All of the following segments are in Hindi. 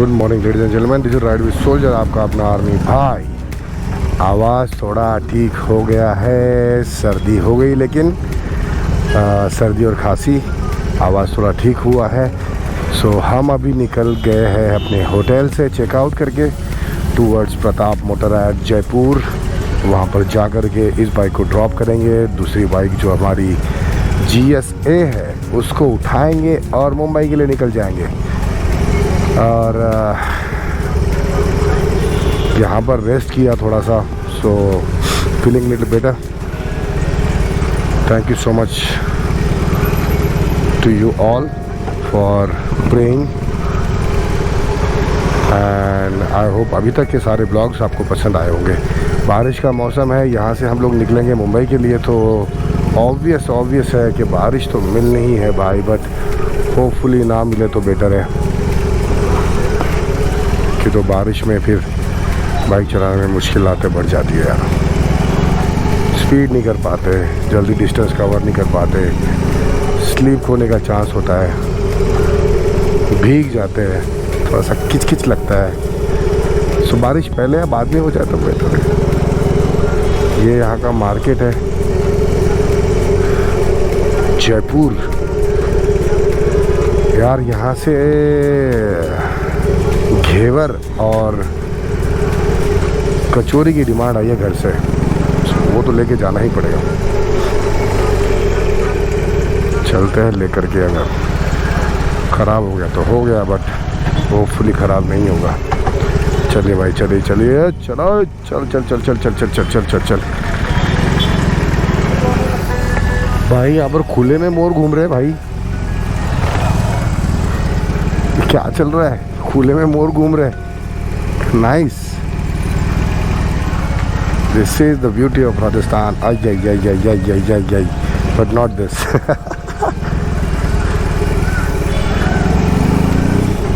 Good morning ladies and gentleman, this is ride with soldier, आपका अपना आर्मी भाई। आवाज़ थोड़ा ठीक हो गया है, सर्दी हो गई लेकिन सर्दी और खांसी, आवाज़ थोड़ा ठीक हुआ है। सो हम अभी निकल गए हैं अपने होटल से चेकआउट करके टूवर्ड्स प्रताप मोटरयार्ड जयपुर। वहाँ पर जा कर के इस बाइक को ड्रॉप करेंगे, दूसरी बाइक जो हमारी GSA है उसको उठाएंगे और मुंबई के लिए निकल जाएंगे। और यहाँ पर रेस्ट किया थोड़ा सा, so feeling little better. Thank you so much to you all for praying and I hope अभी तक के सारे ब्लॉग्स आपको पसंद आए होंगे। बारिश का मौसम है, यहाँ से हम लोग निकलेंगे मुंबई के लिए, तो ऑब्वियस है कि बारिश तो मिल नहीं है भाई, बट होपफुली ना मिले तो बेटर है कि तो बारिश में फिर बाइक चलाने में मुश्किलातें बढ़ जाती है यार। स्पीड नहीं कर पाते, जल्दी डिस्टेंस कवर नहीं कर पाते, स्लीप होने का चांस होता है, भीग जाते हैं, थोड़ा सा किच लगता है। सो बारिश पहले या बाद में हो जाए तो बेटर है। ये यहाँ का मार्केट है जयपुर यार। यहाँ से घेवर और कचौरी की डिमांड आई है घर से, वो तो लेके जाना ही पड़ेगा। चलते हैं लेकर के, अगर ख़राब हो गया तो हो गया, बट होपफुली ख़राब नहीं होगा। चलिए भाई, चलिए चलो, चल भाई। यहाँ पर खुले में मोर घूम रहे हैं भाई, क्या चल रहा है? खुले में मोर घूम रहे हैं, nice. This is the beauty of Rajasthan. I but not this.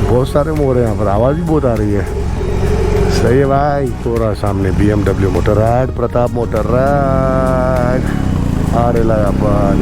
बहुत सारे मोर हैं यहाँ पर, आवाज़ भी बहुत आ रही है। सही है भाई। पूरा सामने BMW मोटरयार्ड, प्रताप मोटरयार्ड आ रहा है अपन।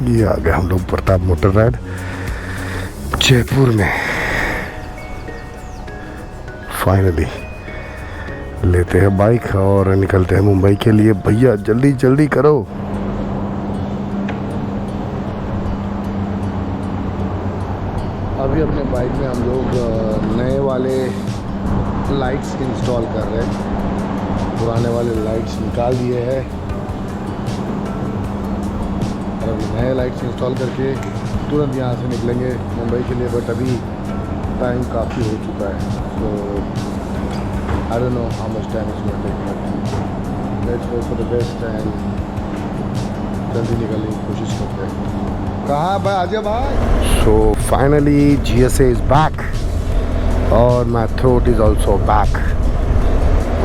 ये आ गए हम लोग प्रताप मोटरयार्ड जयपुर में। फाइनली लेते हैं बाइक और निकलते हैं मुंबई के लिए। भैया जल्दी जल्दी करो। अभी अपने बाइक में हम लोग नए वाले लाइट्स इंस्टॉल कर रहे हैं, पुराने वाले लाइट्स निकाल दिए हैं और अभी नए लाइट्स इंस्टॉल करके तुरंत यहाँ से निकलेंगे मुंबई के लिए। बट अभी टाइम काफ़ी हो चुका है, तो I don't know how much time is going to take. Let's hope for the best and जल्दी निकलने की कोशिश करते हैं। कहाँ भाई, आजा भाई। So finally GSA is back और my throat is also back.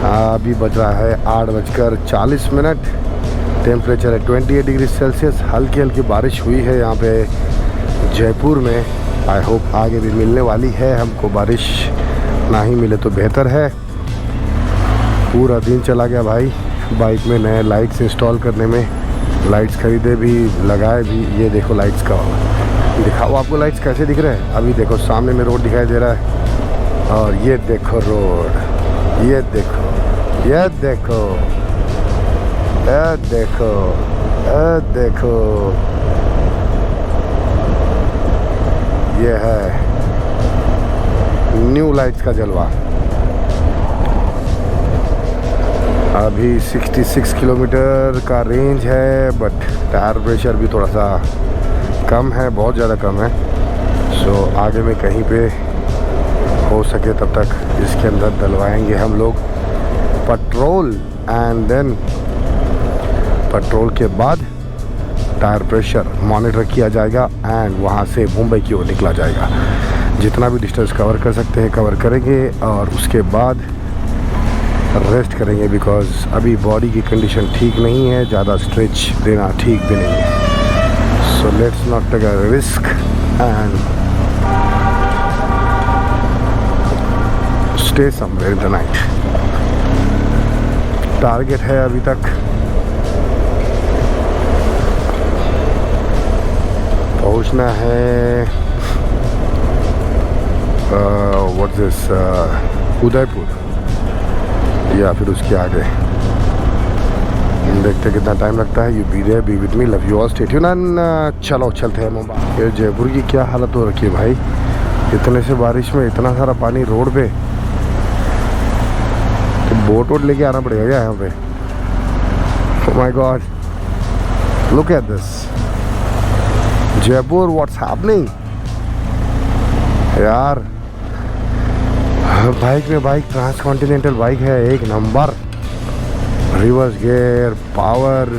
अभी बज रहा है 8:40। टेम्परेचर है 28 डिग्री सेल्सियस। हल्की हल्की बारिश हुई है यहाँ पे जयपुर में। आई होप आगे भी मिलने वाली है हमको बारिश, ना ही मिले तो बेहतर है। पूरा दिन चला गया भाई बाइक में नए लाइट्स इंस्टॉल करने में। लाइट्स खरीदे भी, लगाए भी। ये देखो लाइट्स का, दिखाओ आपको लाइट्स कैसे दिख रहे हैं। अभी देखो सामने में रोड दिखाई दे रहा है और ये देखो रोड, ये देखो, ये देखो, देखो, देखो, ये है न्यू लाइट्स का जलवा। अभी 66 किलोमीटर का रेंज है, बट टायर प्रेशर भी थोड़ा सा कम है, बहुत ज़्यादा कम है। सो आगे में कहीं पे हो सके तब तक इसके अंदर डलवाएंगे हम लोग पेट्रोल, एंड देन पेट्रोल के बाद टायर प्रेशर मॉनिटर किया जाएगा एंड वहाँ से मुंबई की ओर निकला जाएगा। जितना भी डिस्टेंस कवर कर सकते हैं कवर करेंगे और उसके बाद रेस्ट करेंगे, बिकॉज़ अभी बॉडी की कंडीशन ठीक नहीं है, ज़्यादा स्ट्रेच देना ठीक भी नहीं है। So let's not take a risk and stay somewhere in the night. Target है अभी तक पहुंचना है व्हाट दिस उदयपुर या फिर उसके आगे। देखते कितना टाइम लगता है। You be there, be with me, love you all, stay tuned and चलो चलते हैं मुंबई। ये जयपुर की क्या हालत हो रखी है भाई, इतने से बारिश में इतना सारा पानी रोड पे, तो बोट वोट लेके आना पड़ेगा क्या यहाँ पे? Oh my God, look at this Jaipur, what's happening यार। बाइक में बाइक ट्रांस कॉन्टिनेंटल बाइक है, एक number, reverse gear, power,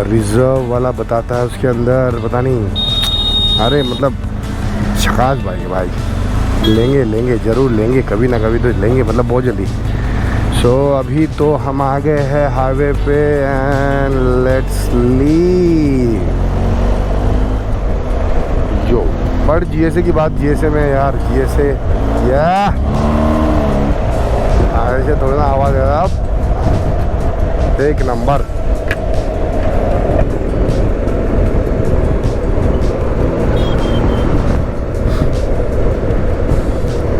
reserve वाला बताता है उसके अंदर, पता नहीं, अरे मतलब झकास बाइक है भाई। लेंगे ज़रूर लेंगे, कभी ना कभी तो लेंगे, मतलब बहुत जल्दी। सो अभी तो हम आ गए हैं हाईवे पे एंड लेट्स लीव। जो बट जीएसए की बात, जीएसए में यार, जीएसए या ऐसे थोड़ा ना आवाज़ है अब, एक नंबर।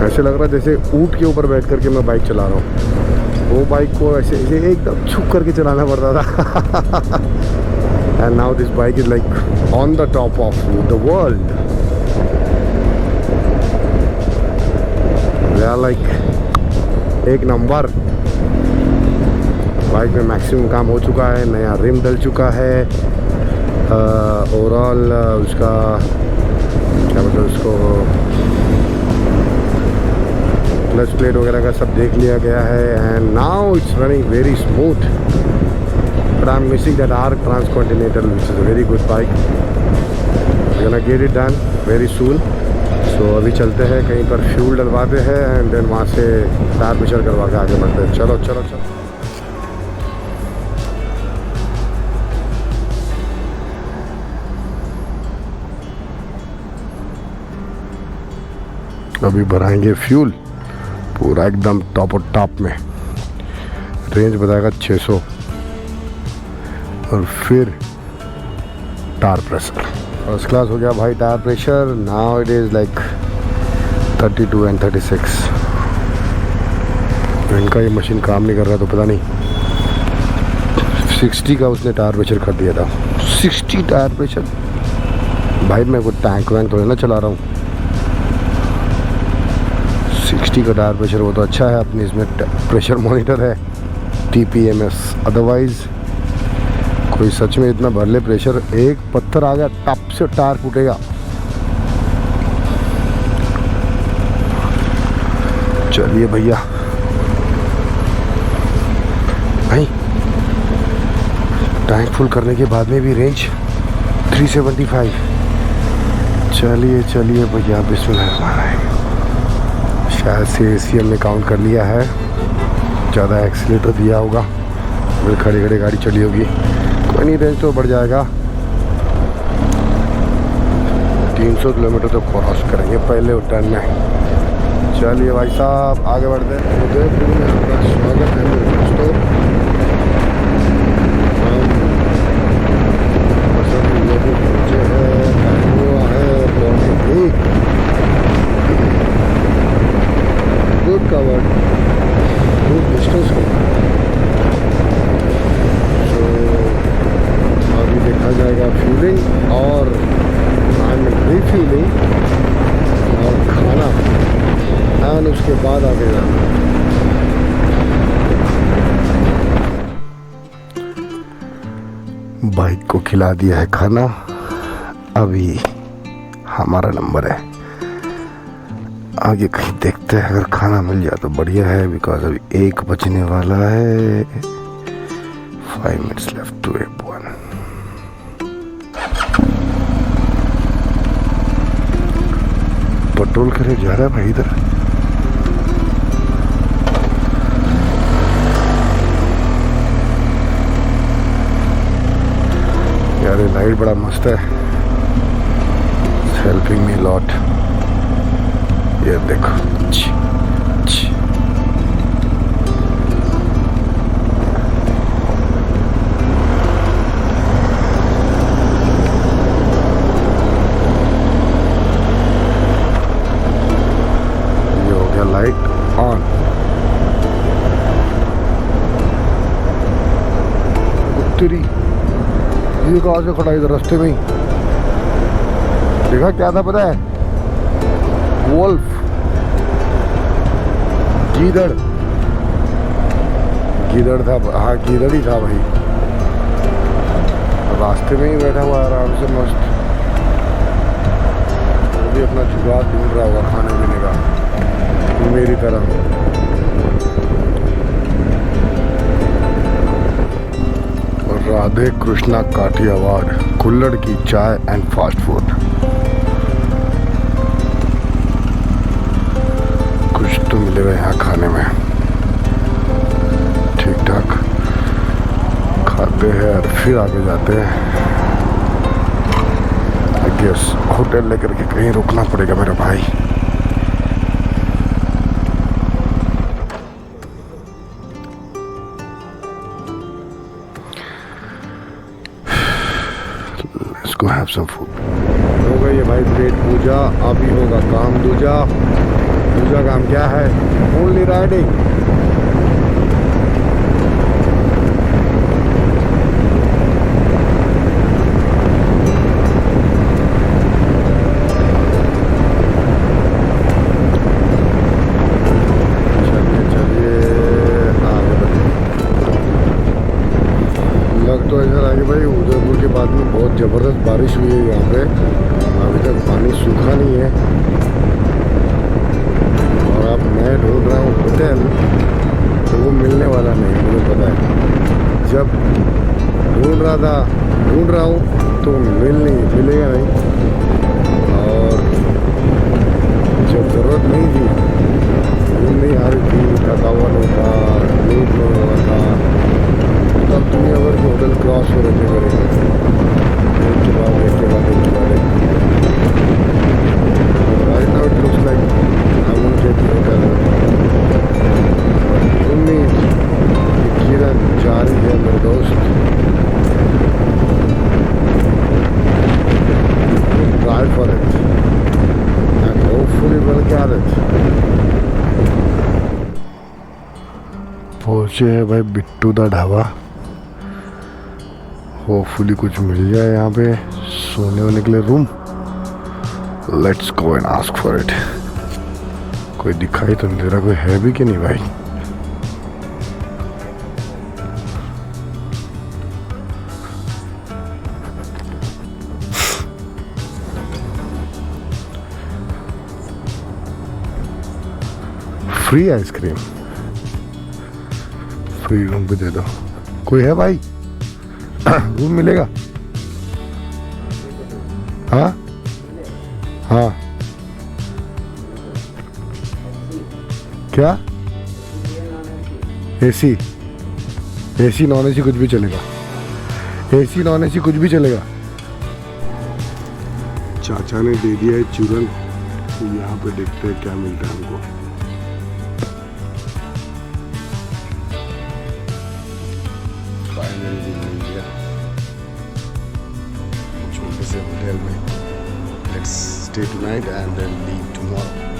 ऐसे लग रहा है जैसे ऊंट के ऊपर बैठ करके मैं बाइक चला रहा हूँ। वो बाइक को ऐसे ऐसे एकदम छुप करके चलाना पड़ता था। And now this bike is like on the top of the world. Like एक नंबर। बाइक में मैक्सिमम काम हो चुका है, नया रिम डल चुका है, ओवरऑल उसका क्या मतलब उसको क्लच प्लेट वगैरह का सब देख लिया गया है। And now it's running very smooth, but I am missing that Arc Trans Continental which is a very good bike. Gonna get it done very soon. So अभी चलते हैं कहीं पर फ्यूल डलवाते हैं एंड देन वहाँ से टायर प्रेशर करवा के आगे बढ़ते हैं। चलो चलो चलो। अभी भराएंगे फ्यूल पूरा एकदम टॉप और टॉप में। रेंज बताएगा 600 और फिर टायर प्रेशर फर्स्ट क्लास हो गया भाई। Tyre pressure now it is like 32 and 36। इनका ये मशीन काम नहीं कर रहा तो पता नहीं 60 का उसने टायर प्रेशर कर दिया था। 60 टायर प्रेशर भाई, मैं कोई टैंक वैंक तो ना चला रहा हूँ। 60 का टायर प्रेशर वो तो अच्छा है, अपनी इसमें प्रेशर मॉनिटर है TPMS। अदरवाइज़ कोई सच में इतना भर ले प्रेशर, एक पत्थर आ गया टप से टायर फूटेगा। चलिए भैया भाई, टैंक फुल करने के बाद में भी रेंज 375। चलिए चलिए भैया, बिस्मिल्लाह। शायद से AC हमने काउंट कर लिया है, ज़्यादा एक्सीलेटर दिया होगा, फिर खड़ी खड़ी गाड़ी चली होगी। कोई नहीं, रेंज तो बढ़ जाएगा। 300 किलोमीटर तो क्रॉस करेंगे पहले टर्न में। चलिए भाई साहब आगे बढ़ते हैं। उदयपुर में आपका स्वागत है मेरे दोस्तों। हम पहुँचे हैं, हुआ है 1 गुड कवर्ड, गुड डिस्टेंस को। तो अभी देखा जाएगा फ्यूलिंग और रिफ्यूलिंग और खाना उसके बाद आगे जाना। बाइक को खिला दिया है खाना, अभी हमारा नंबर है। आगे कहीं देखते हैं, अगर खाना मिल जाए तो बढ़िया है, बिकॉज अभी 1 बजने वाला है। 5 minutes left to F1। Petrol के लिए जा रहा है भाई इधर। यार ये लाइट बड़ा मस्त है, हेल्पिंग मी लॉट। ये देखो ये हो गया लाइट ऑन। उत्तरी ये कहाँ से खड़ा इधर रास्ते में ही? देखा क्या था पता है? वोल्फ, गीदड़, गीदड़ था। हाँ गीदड़ ही था भाई, रास्ते में ही बैठा हुआ आराम से मस्त। वो भी अपना जुगाड़ ढूंढ रहा होगा खाने पीने का मेरी तरह। राधे कृष्णा काठियावाड़, कुल्हड़ की चाय एंड फास्ट फूड। कुछ तो मिलेगा यहाँ खाने में, ठीक ठाक खाते हैं और फिर आगे जाते हैं। आई गेस होटल लेकर के कहीं रुकना पड़ेगा मेरा भाई। Let's go have some food। हो गई है भाई पेट पूजा, अभी होगा काम दूजा। दूजा काम क्या है? Only riding. तो ऐसा लगे भाई उदयपुर के बाद में बहुत ज़बरदस्त बारिश हुई है यहाँ पे, अभी तक पानी सूखा नहीं है। और अब मैं ढूंढ रहा हूँ होटल, तो वो मिलने वाला नहीं, मुझे पता है। जब ढूंढ रहा हूँ तो मिलेगा नहीं, और जब ज़रूरत नहीं थी, नींद नहीं आ रही थी, थकावट होता, नींद नहीं हो रहा था, तब दुनिया भर के होटल क्रॉस हो रहे थे मेरे, एक के बाद एक के बाद एक के बाद एक। Right now it looks like I want to get the hotel. उम्मीद कि किरण जारी है मेरे दोस्त, try for it and hopefully will get it. पहुंचे है भाई बिट्टू दा ढाबा। होपफुली कुछ मिल जाए यहाँ पे सोने वोने के लिए room. Let's go and ask for it. कोई दिखाई तो नहीं दे रहा, कोई है भी कि नहीं भाई? फ्री आइसक्रीम, फ्री रूम भी दे दो। कोई है भाई? रूम मिलेगा? हाँ हाँ क्या? एसी? एसी नॉन एसी कुछ भी चलेगा, एसी नॉन एसी कुछ भी चलेगा। चाचा ने दे दिया है चूरन, तो यहाँ पे देखते हैं क्या मिलता है हमको। छोटे से होटल में let's stay tonight and then leave tomorrow.